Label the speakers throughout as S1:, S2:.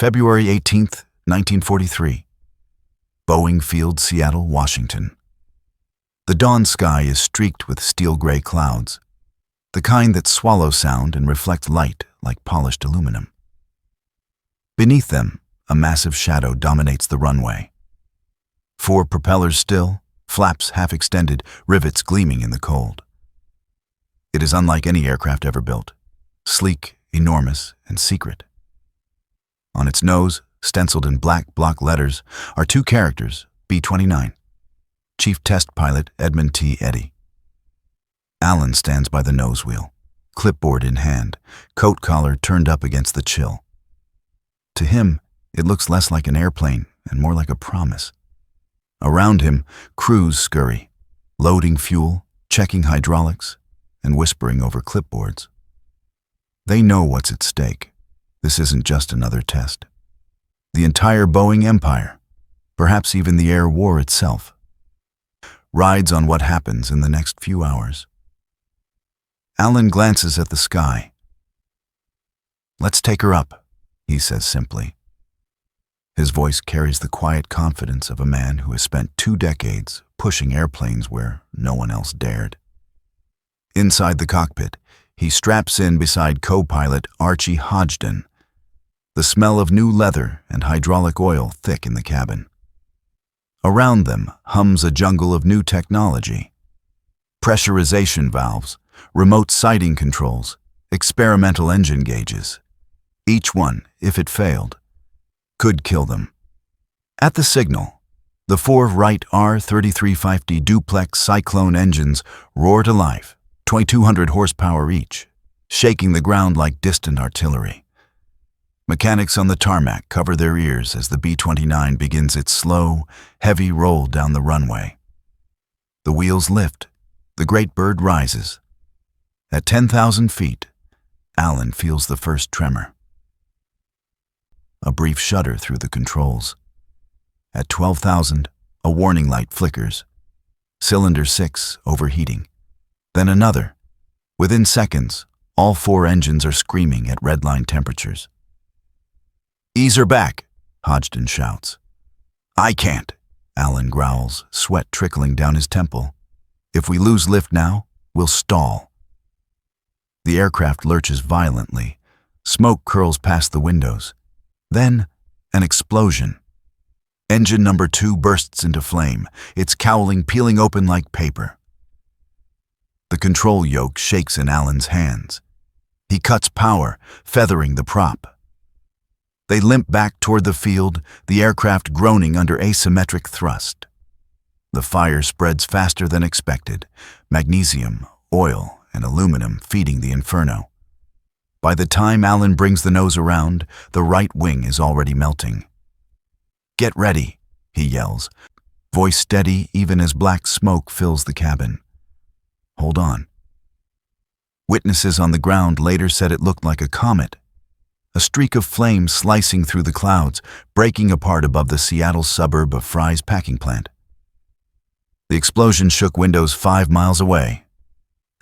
S1: February 18, 1943. Boeing Field, Seattle, Washington. The dawn sky is streaked with steel-gray clouds, the kind that swallow sound and reflect light like polished aluminum. Beneath them, a massive shadow dominates the runway. 4 propellers still, flaps half extended, rivets gleaming in the cold. It is unlike any aircraft ever built, sleek, enormous, and secret. On its nose, stenciled in black block letters, are 2 characters, B-29. Chief Test Pilot Edmund T. Alan stands by the nose wheel, clipboard in hand, coat collar turned up against the chill. To him, it looks less like an airplane and more like a promise. Around him, crews scurry, loading fuel, checking hydraulics, and whispering over clipboards. They know what's at stake. This isn't just another test. The entire Boeing empire, perhaps even the air war itself, rides on what happens in the next few hours. Alan glances at the sky. "Let's take her up," he says simply. His voice carries the quiet confidence of a man who has spent 2 decades pushing airplanes where no one else dared. Inside the cockpit, he straps in beside co-pilot Archie Hodgdon, the smell of new leather and hydraulic oil thick in the cabin. Around them hums a jungle of new technology. Pressurization valves, remote sighting controls, experimental engine gauges. Each one, if it failed, could kill them. At the signal, the 4 Wright R3350 duplex Cyclone engines roar to life, 2,200 horsepower each, shaking the ground like distant artillery. Mechanics on the tarmac cover their ears as the B-29 begins its slow, heavy roll down the runway. The wheels lift, the great bird rises. At 10,000 feet, Alan feels the first tremor. A brief shudder through the controls. At 12,000, a warning light flickers. Cylinder 6 overheating. Then another. Within seconds, all 4 engines are screaming at redline temperatures. "Ease her back," Hodgdon shouts. "I can't," Alan growls, sweat trickling down his temple. "If we lose lift now, we'll stall." The aircraft lurches violently. Smoke curls past the windows. Then, an explosion. Engine number 2 bursts into flame, its cowling peeling open like paper. The control yoke shakes in Alan's hands. He cuts power, feathering the prop. They limp back toward the field, the aircraft groaning under asymmetric thrust. The fire spreads faster than expected, magnesium, oil, and aluminum feeding the inferno. By the time Alan brings the nose around, the right wing is already melting. "Get ready," he yells, voice steady even as black smoke fills the cabin. "Hold on." Witnesses on the ground later said it looked like a comet, a streak of flame slicing through the clouds, breaking apart above the Seattle suburb of Fry's packing plant. The explosion shook windows 5 miles away.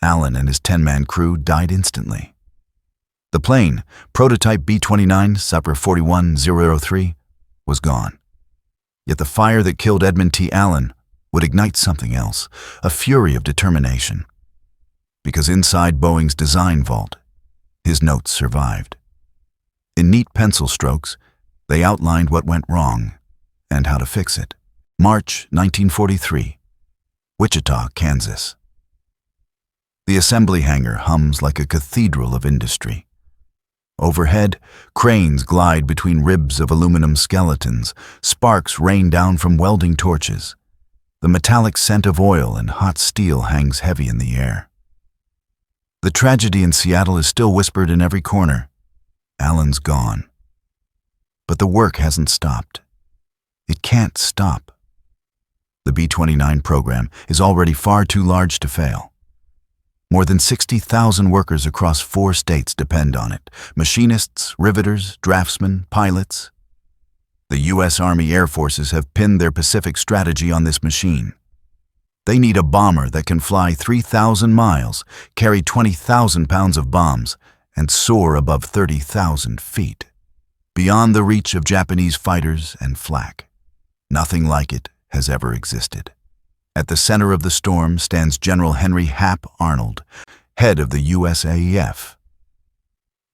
S1: Alan and his 10-man crew died instantly. The plane, prototype B-29 Superfortress, was gone. Yet the fire that killed Edmund T. Allen would ignite something else, a fury of determination. Because inside Boeing's design vault, his notes survived. In neat pencil strokes, they outlined what went wrong and how to fix it. March 1943, Wichita, Kansas. The assembly hangar hums like a cathedral of industry. Overhead, cranes glide between ribs of aluminum skeletons, sparks rain down from welding torches. The metallic scent of oil and hot steel hangs heavy in the air. The tragedy in Seattle is still whispered in every corner. Alan's gone. But the work hasn't stopped. It can't stop. The B-29 program is already far too large to fail. More than 60,000 workers across 4 states depend on it. Machinists, riveters, draftsmen, pilots. The U.S. Army Air Forces have pinned their Pacific strategy on this machine. They need a bomber that can fly 3,000 miles, carry 20,000 pounds of bombs, and soar above 30,000 feet. beyond the reach of Japanese fighters and flak. Nothing like it has ever existed. At the center of the storm stands General Henry Hap Arnold, head of the USAF.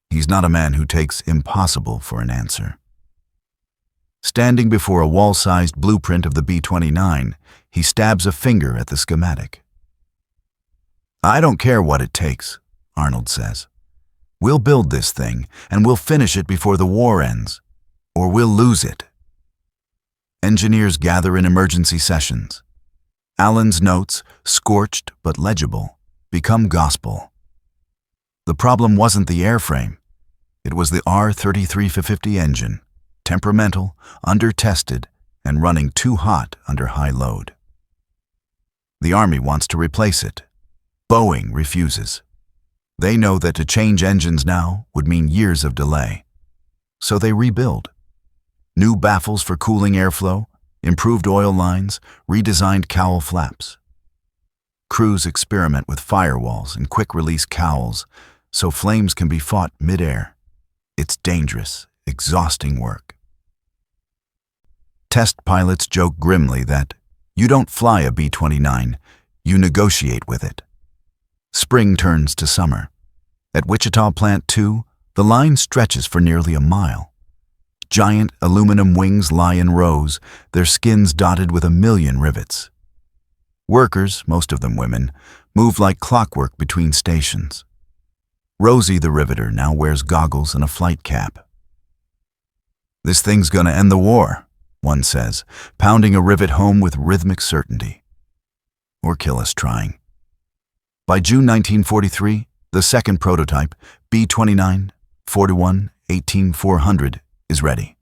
S1: He's not a man who takes impossible for an answer. Standing before a wall-sized blueprint of the B-29, he stabs a finger at the schematic. "I don't care what it takes," Arnold says. "We'll build this thing, and we'll finish it before the war ends, or we'll lose it." Engineers gather in emergency sessions. Allen's notes, scorched but legible, become gospel. The problem wasn't the airframe. It was the R-3350 engine, temperamental, under-tested, and running too hot under high load. The Army wants to replace it. Boeing refuses. They know that to change engines now would mean years of delay. So they rebuild. New baffles for cooling airflow, improved oil lines, redesigned cowl flaps. Crews experiment with firewalls and quick-release cowls so flames can be fought mid-air. It's dangerous, exhausting work. Test pilots joke grimly that you don't fly a B-29, you negotiate with it. Spring turns to summer. At Wichita Plant 2, the line stretches for nearly a mile. Giant aluminum wings lie in rows, their skins dotted with 1,000,000 rivets. Workers, most of them women, move like clockwork between stations. Rosie the riveter now wears goggles and a flight cap. "This thing's gonna end the war," one says, pounding a rivet home with rhythmic certainty. "Or kill us trying." By June 1943, the second prototype, B-29 41 18400, is ready.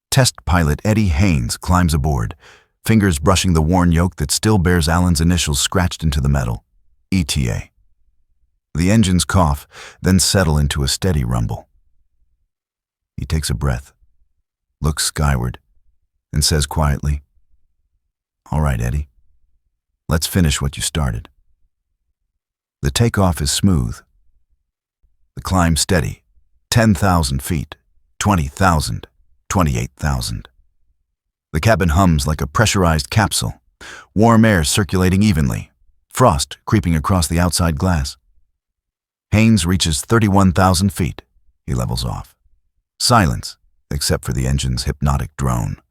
S1: Test pilot Eddie Haynes climbs aboard, fingers brushing the worn yoke that still bears Allen's initials scratched into the metal, ETA. The engines cough, then settle into a steady rumble. He takes a breath, looks skyward, and says quietly, "All right, Eddie, let's finish what you started." The takeoff is smooth. The climb steady, 10,000 feet, 20,000, 28,000. The cabin hums like a pressurized capsule, warm air circulating evenly, frost creeping across the outside glass. Haynes reaches 31,000 feet. He levels off. Silence, except for the engine's hypnotic drone.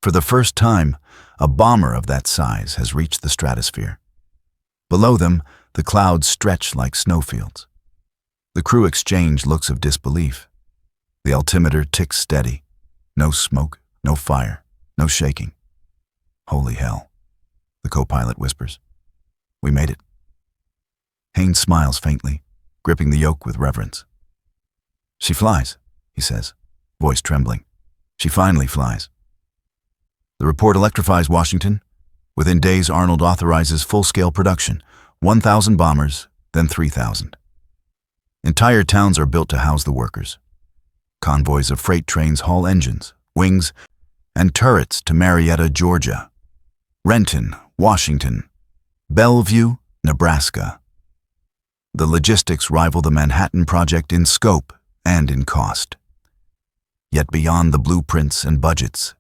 S1: For the first time, a bomber of that size has reached the stratosphere. Below them, the clouds stretch like snowfields. The crew exchange looks of disbelief. The altimeter ticks steady. No smoke, no fire, no shaking. "Holy hell," the co-pilot whispers. "We made it." Haynes smiles faintly, gripping the yoke with reverence. "She flies," he says, voice trembling. "She finally flies." The report electrifies Washington. Within days, Arnold authorizes full-scale production, 1,000 bombers, then 3,000. Entire towns are built to house the workers. Convoys of freight trains haul engines, wings, and turrets to Marietta, Georgia, Renton, Washington, Bellevue, Nebraska. The logistics rival the Manhattan Project in scope and in cost. Yet beyond the blueprints and budgets,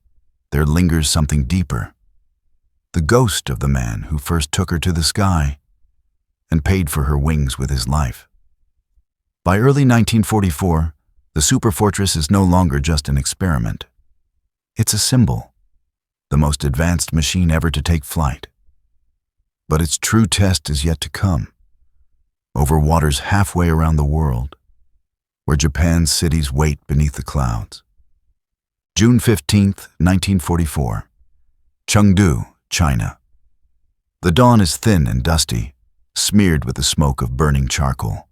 S1: there lingers something deeper. The ghost of the man who first took her to the sky and paid for her wings with his life. By early 1944, the Superfortress is no longer just an experiment. It's a symbol, the most advanced machine ever to take flight. But its true test is yet to come, over waters halfway around the world, where Japan's cities wait beneath the clouds. June 15th, 1944, Chengdu, China. The dawn is thin and dusty, smeared with the smoke of burning charcoal.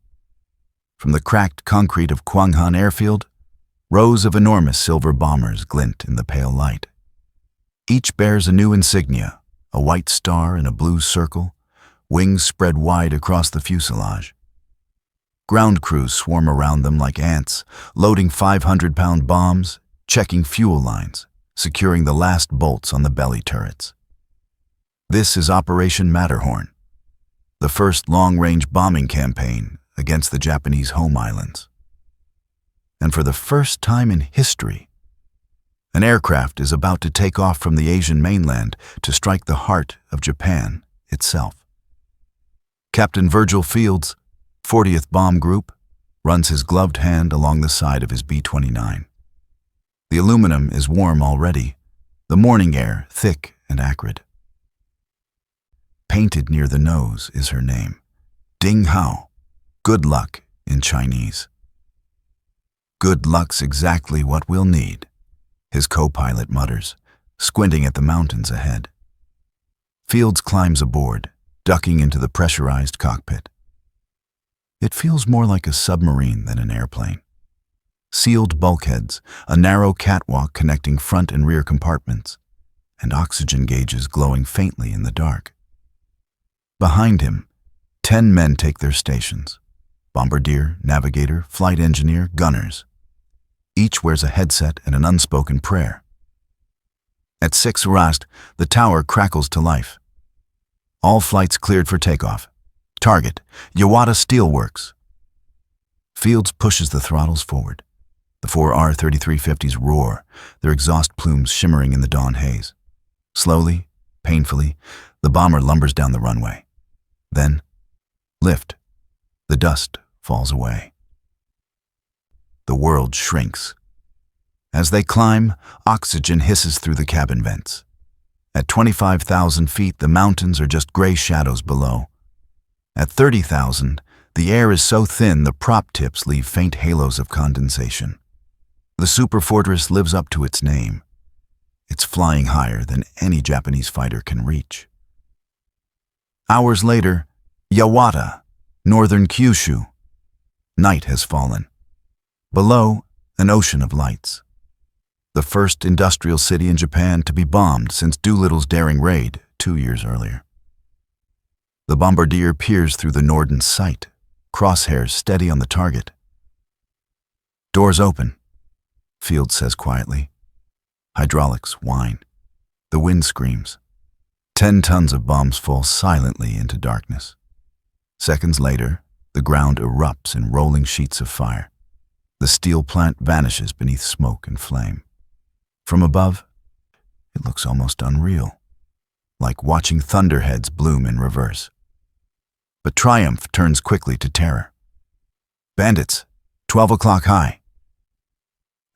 S1: From the cracked concrete of Kwanghan Airfield, rows of enormous silver bombers glint in the pale light. Each bears a new insignia, a white star in a blue circle, wings spread wide across the fuselage. Ground crews swarm around them like ants, loading 500-pound bombs, checking fuel lines, securing the last bolts on the belly turrets. This is Operation Matterhorn, the first long-range bombing campaign against the Japanese home islands. And for the first time in history, an aircraft is about to take off from the Asian mainland to strike the heart of Japan itself. Captain Virgil Fields, 40th Bomb Group, runs his gloved hand along the side of his B-29. The aluminum is warm already, the morning air thick and acrid. Painted near the nose is her name, Ding Hao, good luck in Chinese. Good luck's exactly what we'll need, his co-pilot mutters, squinting at the mountains ahead. Fields climbs aboard, ducking into the pressurized cockpit. It feels more like a submarine than an airplane. Sealed bulkheads, a narrow catwalk connecting front and rear compartments, and oxygen gauges glowing faintly in the dark. Behind him, 10 men take their stations. Bombardier, navigator, flight engineer, gunners. Each wears a headset and an unspoken prayer. At 6 Rast, the tower crackles to life. All flights cleared for takeoff. Target, Yawata Steelworks. Fields pushes the throttles forward. The 4 R-3350s roar, their exhaust plumes shimmering in the dawn haze. Slowly, painfully, the bomber lumbers down the runway. Then, lift. The dust falls away. The world shrinks. As they climb, oxygen hisses through the cabin vents. At 25,000 feet, the mountains are just gray shadows below. At 30,000, the air is so thin the prop tips leave faint halos of condensation. The Superfortress lives up to its name. It's flying higher than any Japanese fighter can reach. Hours later, Yawata, northern Kyushu. Night has fallen. Below, an ocean of lights. The first industrial city in Japan to be bombed since Doolittle's daring raid 2 years earlier. The bombardier peers through the Norden's sight, crosshairs steady on the target. Doors open, Fields says quietly. Hydraulics whine. The wind screams. 10 tons of bombs fall silently into darkness. Seconds later, the ground erupts in rolling sheets of fire. The steel plant vanishes beneath smoke and flame. From above, it looks almost unreal, like watching thunderheads bloom in reverse. But triumph turns quickly to terror. Bandits, 12 o'clock high.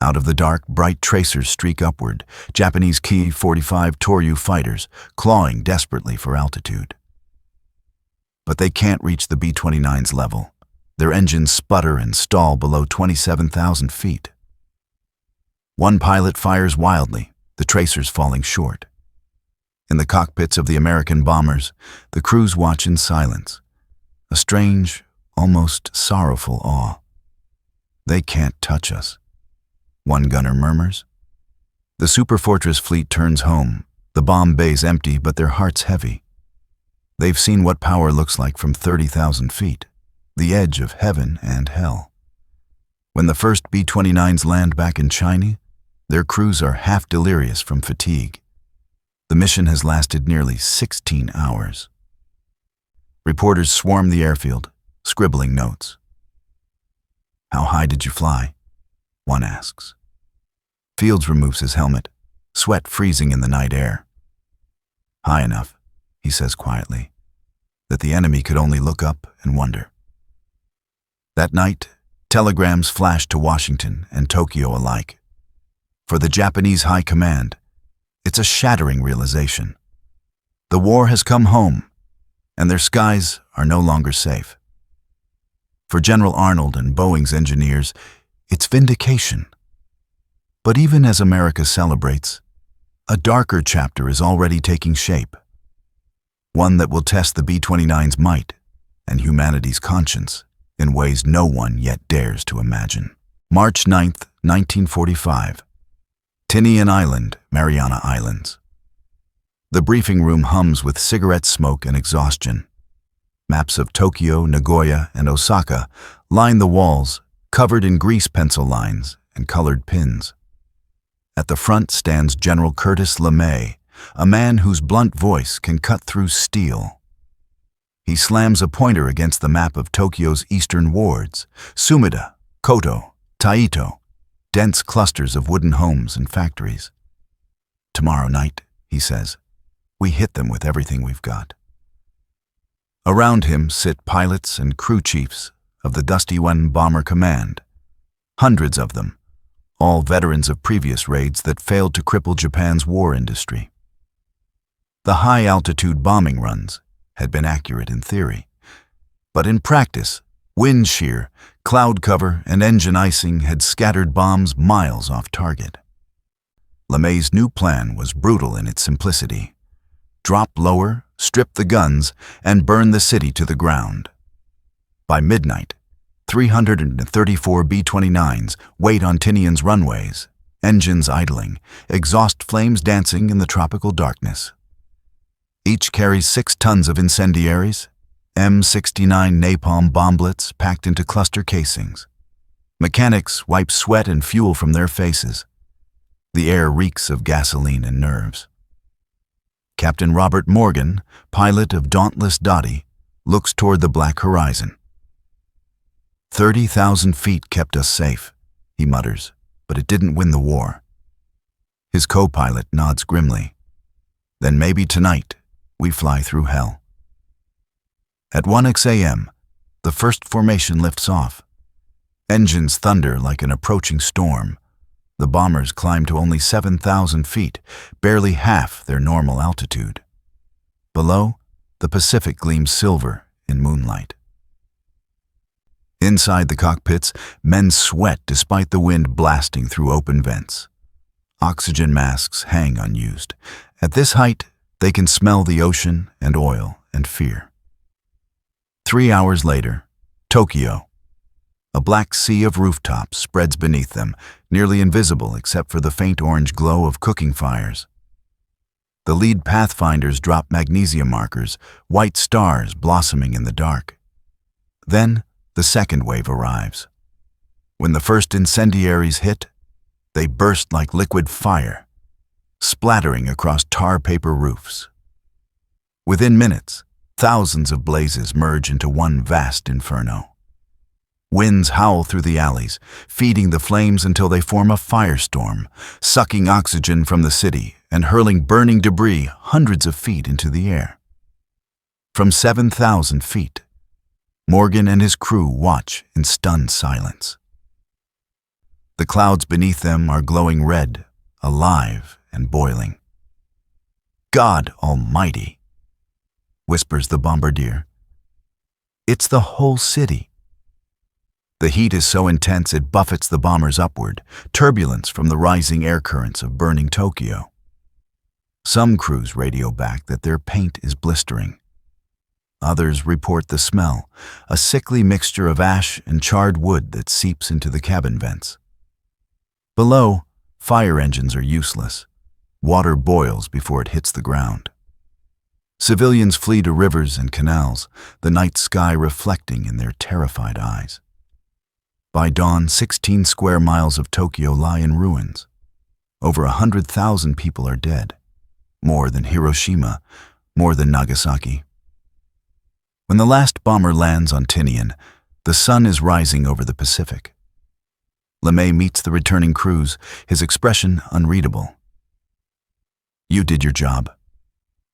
S1: Out of the dark, bright tracers streak upward, Japanese Ki-45 Toryu fighters, clawing desperately for altitude. But they can't reach the B-29's level. Their engines sputter and stall below 27,000 feet. One pilot fires wildly, the tracers falling short. In the cockpits of the American bombers, the crews watch in silence, a strange, almost sorrowful awe. They can't touch us, one gunner murmurs. The Superfortress fleet turns home, the bomb bays empty but their hearts heavy. They've seen what power looks like from 30,000 feet. The edge of heaven and hell. When the first B-29s land back in China, their crews are half delirious from fatigue. The mission has lasted nearly 16 hours. Reporters swarm the airfield, scribbling notes. How high did you fly? One asks. Fields removes his helmet, sweat freezing in the night air. High enough, he says quietly, that the enemy could only look up and wonder. That night, telegrams flashed to Washington and Tokyo alike. For the Japanese High Command, it's a shattering realization. The war has come home, and their skies are no longer safe. For General Arnold and Boeing's engineers, it's vindication. But even as America celebrates, a darker chapter is already taking shape. One that will test the B-29's might and humanity's conscience in ways no one yet dares to imagine. March 9th, 1945. Tinian Island, Mariana Islands. The briefing room hums with cigarette smoke and exhaustion. Maps of Tokyo, Nagoya, and Osaka line the walls, covered in grease pencil lines and colored pins. At the front stands General Curtis LeMay, a man whose blunt voice can cut through steel. He slams a pointer against the map of Tokyo's eastern wards, Sumida, Koto, Taito, dense clusters of wooden homes and factories. Tomorrow night, he says, we hit them with everything we've got. Around him sit pilots and crew chiefs of the WWII Bomber Command, hundreds of them, all veterans of previous raids that failed to cripple Japan's war industry. The high-altitude bombing runs had been accurate in theory, but in practice, wind shear, cloud cover, and engine icing had scattered bombs miles off target. LeMay's new plan was brutal in its simplicity. Drop lower, strip the guns, and burn the city to the ground. By midnight, 334 B-29s wait on Tinian's runways, engines idling, exhaust flames dancing in the tropical darkness. Each carries 6 tons of incendiaries, M69 napalm bomblets packed into cluster casings. Mechanics wipe sweat and fuel from their faces. The air reeks of gasoline and nerves. Captain Robert Morgan, pilot of Dauntless Dottie, looks toward the black horizon. 30,000 feet kept us safe, he mutters, but it didn't win the war. His co-pilot nods grimly. Then maybe tonight, we fly through hell. At 1:00 a.m., the first formation lifts off. Engines thunder like an approaching storm. The bombers climb to only 7,000 feet, barely half their normal altitude. Below, the Pacific gleams silver in moonlight. Inside the cockpits, men sweat despite the wind blasting through open vents. Oxygen masks hang unused. At this height, they can smell the ocean and oil and fear. 3 hours later, Tokyo. A black sea of rooftops spreads beneath them, nearly invisible except for the faint orange glow of cooking fires. The lead pathfinders drop magnesium markers, white stars blossoming in the dark. Then, the second wave arrives. When the first incendiaries hit, they burst like liquid fire, splattering across tar paper roofs. Within minutes, thousands of blazes merge into one vast inferno. Winds howl through the alleys, feeding the flames until they form a firestorm, sucking oxygen from the city and hurling burning debris hundreds of feet into the air. From 7,000 feet, Morgan and his crew watch in stunned silence. The clouds beneath them are glowing red, alive and boiling. "God Almighty," whispers the bombardier. "It's the whole city." The heat is so intense it buffets the bombers upward, turbulence from the rising air currents of burning Tokyo. Some crews radio back that their paint is blistering. Others report the smell, a sickly mixture of ash and charred wood that seeps into the cabin vents. Below, fire engines are useless. Water boils before it hits the ground. Civilians flee to rivers and canals, the night sky reflecting in their terrified eyes. By dawn, 16 square miles of Tokyo lie in ruins. Over 100,000 people are dead. More than Hiroshima, more than Nagasaki. When the last bomber lands on Tinian, the sun is rising over the Pacific. LeMay meets the returning crews, his expression unreadable. "You did your job,"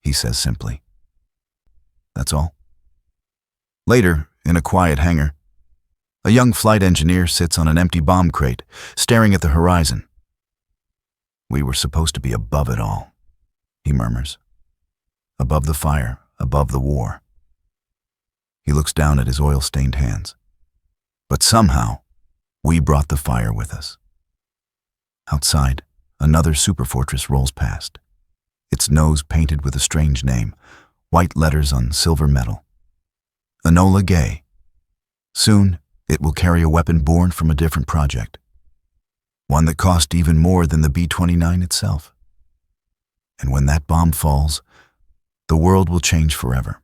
S1: he says simply. That's all. Later, in a quiet hangar, a young flight engineer sits on an empty bomb crate, staring at the horizon. "We were supposed to be above it all," he murmurs. "Above the fire, above the war." He looks down at his oil-stained hands. But somehow, we brought the fire with us. Outside, another Superfortress rolls past, its nose painted with a strange name, white letters on silver metal. Enola Gay. Soon, it will carry a weapon born from a different project, one that cost even more than the B-29 itself. And when that bomb falls, the world will change forever.